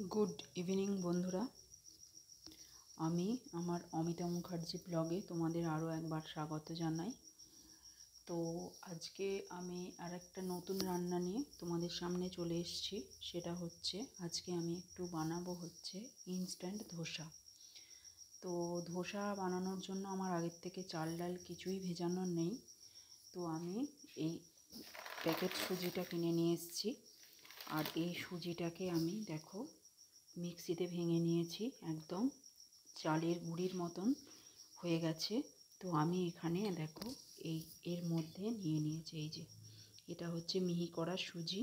Good evening বন্ধুরা, আমি আমার অমিতা মুখার্জি ব্লগে তোমাদের আরও একবার স্বাগত জানাই। তো আজকে আমি আরেকটা নতুন রান্না নিয়ে তোমাদের সামনে চলে এসেছি। সেটা হচ্ছে আজকে আমি একটু বানাবো ইনস্ট্যান্ট ধোসা। তো ধোসা বানানোর জন্য আমার আগের থেকে চাল ডাল কিছুই ভেজানো নেই। তো আমি এই প্যাকেট সুজিটা কিনে নিয়ে এসেছি। আর এই সুজিটাকে আমি দেখো মিক্সিতে ভেঙে নিয়েছি, একদম চালের গুঁড়ির মতন হয়ে গেছে। তো আমি এখানে দেখো এর মধ্যে নিয়ে নিয়েছি, এই যে এটা হচ্ছে মিহি করা সুজি।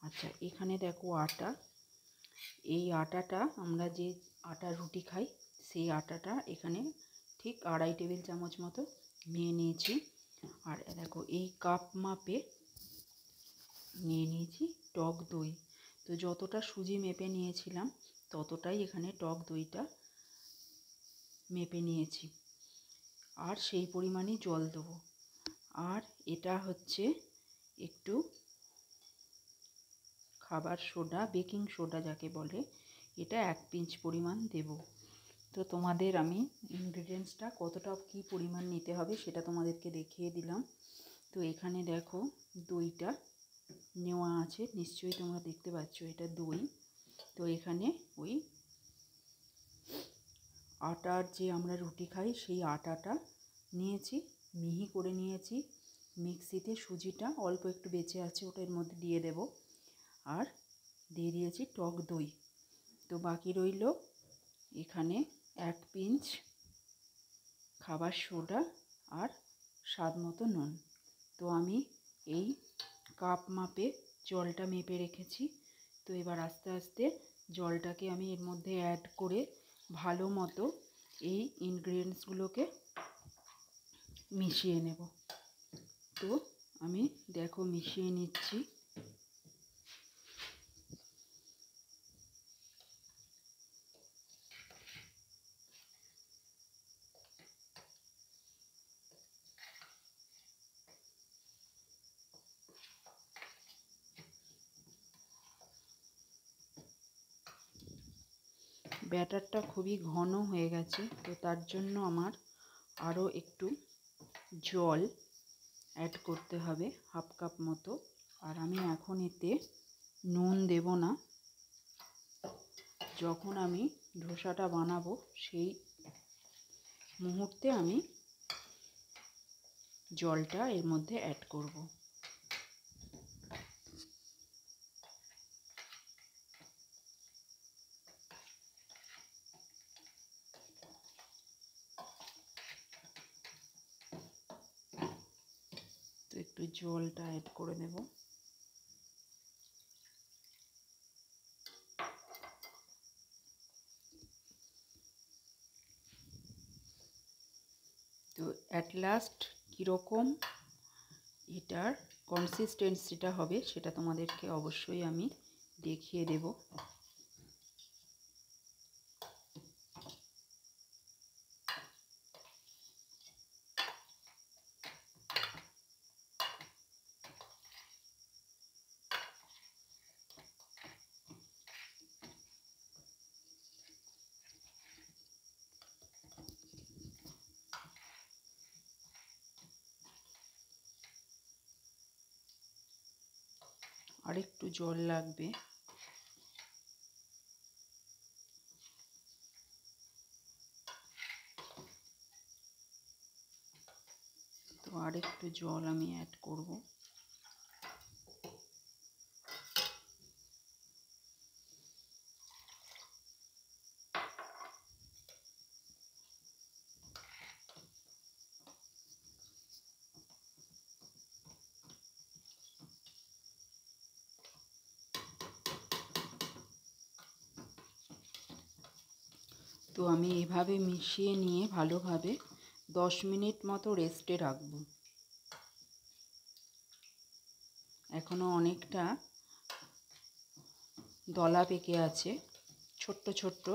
আচ্ছা, এখানে দেখো আটা। এই আটাটা আমরা যে আটা রুটি খাই সেই আটাটা এখানে ঠিক 2.5 টেবিল চামচ মতো নিয়ে নিয়েছি। আর দেখো এই কাপ মাপে নিয়ে নিয়েছি টক দই। তো যতটা সুজি মেপে নিয়েছিলাম ততটাই এখানে টক দইটা মেপে নিয়েছি, আর সেই পরিমাণই জল দেবো। আর এটা হচ্ছে একটু খাবার সোডা, বেকিং সোডা যাকে বলে, এটা 1 পিঞ্চ পরিমাণ দেব। তো তোমাদের আমি ইনগ্রিডিয়েন্টসটা কতটা কী পরিমাণ নিতে হবে সেটা তোমাদেরকে দেখিয়ে দিলাম। তো এখানে দেখো দইটা নেওয়া আছে, নিশ্চয়ই তোমরা দেখতে পাচ্ছ এটা দই। তো এখানে ওই আটার যে আমরা রুটি খাই সেই আটাটা নিয়েছি, মিহি করে নিয়েছি মিক্সিতে। সুজিটা অল্প একটু বেঁচে আছে, ওটা এর মধ্যে দিয়ে দেব। আর দিয়ে দিয়েছি টক দই। তো বাকি রইল এখানে 1 পিঞ্চ খাবার সোডা আর স্বাদ মতো নুন। তো আমি এই কাপ মাপে জলটা মেপে রেখেছি। তো এবার আস্তে আস্তে জলটাকে আমি এর মধ্যে অ্যাড করে ভালো মতো এই ইনগ্রিডিয়েন্টসগুলোকে মিশিয়ে নেব। তো আমি দেখো মিশিয়ে নিচ্ছি। ব্যাটারটা খুবই ঘন হয়ে গেছে, তো তার জন্য আমার আরও একটু জল অ্যাড করতে হবে, 1/2 কাপ মতো। আর আমি এখন এতে নুন দেব না, যখন আমি ধোসাটা বানাবো সেই মুহূর্তে আমি জলটা এর মধ্যে অ্যাড করব। তো একটু জলটা অ্যাড করে দেব। তো অ্যাট লাস্ট কীরকম এটার কনসিস্টেন্সিটা হবে সেটা তোমাদেরকে অবশ্যই আমি দেখিয়ে দেব। আর একটু জল লাগবে। তো আর একটু জল আমি অ্যাড করব। তো আমি এভাবে মিশিয়ে নিয়ে ভালোভাবে 10 মিনিট মতো রেস্টে রাখব। এখনও অনেকটা দলা পেকে আছে, ছোট্ট ছোট্ট।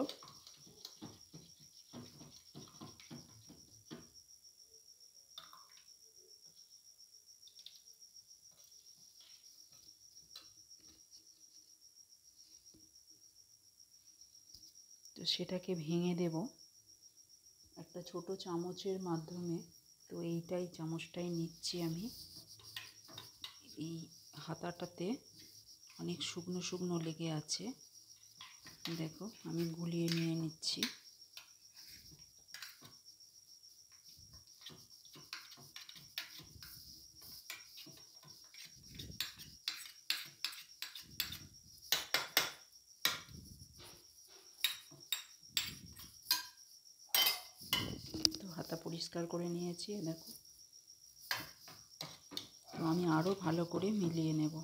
সেটাকে ভেঙে দেব একটা ছোট চামচের মাধ্যমে। তো চামচটাই নিচ্ছি আমি। এই হাতাটাতে অনেক শুকনো শুকনো লেগে আছে, দেখো আমি গুলিয়ে নিয়ে নিচ্ছি। তো হাতা পরিষ্কার করে নিয়েছি, দেখো। তো আমি আরও ভালো করে মিলিয়ে নেব।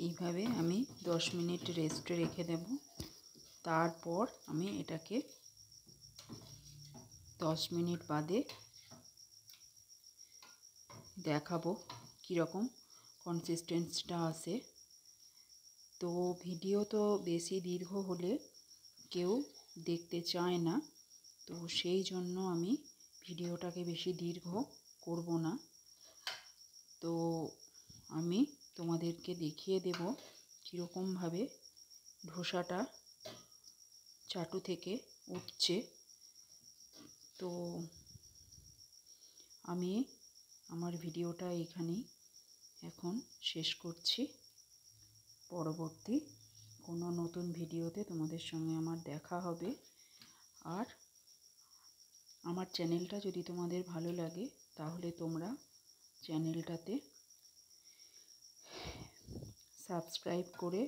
এইভাবে আমি 10 মিনিট রেস্টে রেখে দেব। তারপর আমি এটাকে 10 মিনিট বাদে দেখাবো কীরকম কনসিস্টেন্সিটা আসে। তো ভিডিও তো বেশি দীর্ঘ হলে কেউ দেখতে চায় না, তো সেই জন্য আমি ভিডিওটাকে বেশি দীর্ঘ করব না। তো আমি তোমাদেরকে দেখিয়ে দেব কীরকমভাবে ধোসাটা চাটু থেকে উঠছে। তো আমি আমার ভিডিওটা এখানেই এখন শেষ করছি। পরবর্তী কোনো নতুন ভিডিওতে তোমাদের সঙ্গে আমার দেখা হবে। আর আমার চ্যানেলটা যদি তোমাদের ভালো লাগে তাহলে তোমরা চ্যানেলটাতে সাবস্ক্রাইব করে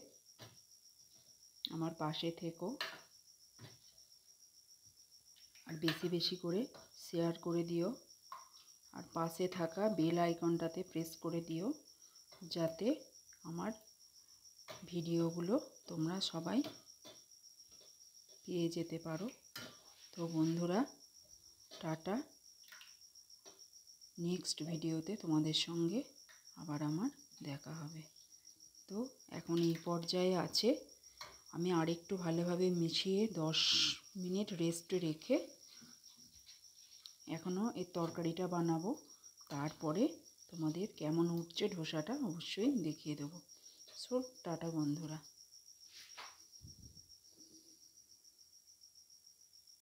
আমার পাশে থেকো, আর বেশি বেশি করে শেয়ার করে দিও, আর পাশে থাকা বেল আইকনটাতে প্রেস করে দিও যাতে আমার ভিডিওগুলো তোমরা সবাই পেয়ে যেতে পারো। তো বন্ধুরা, টাটা। নেক্সট ভিডিওতে তোমাদের সঙ্গে আবার আমার দেখা হবে। তো এখন এই পর্যায়ে আছে, আমি আরেকটু ভালোভাবে মিশিয়ে 10 মিনিট রেস্টে রেখে এখনও এর তরকারিটা বানাবো। তারপরে তোমাদের কেমন উঠছে ধোসাটা অবশ্যই দেখিয়ে দেবো। সো টাটা বন্ধুরা।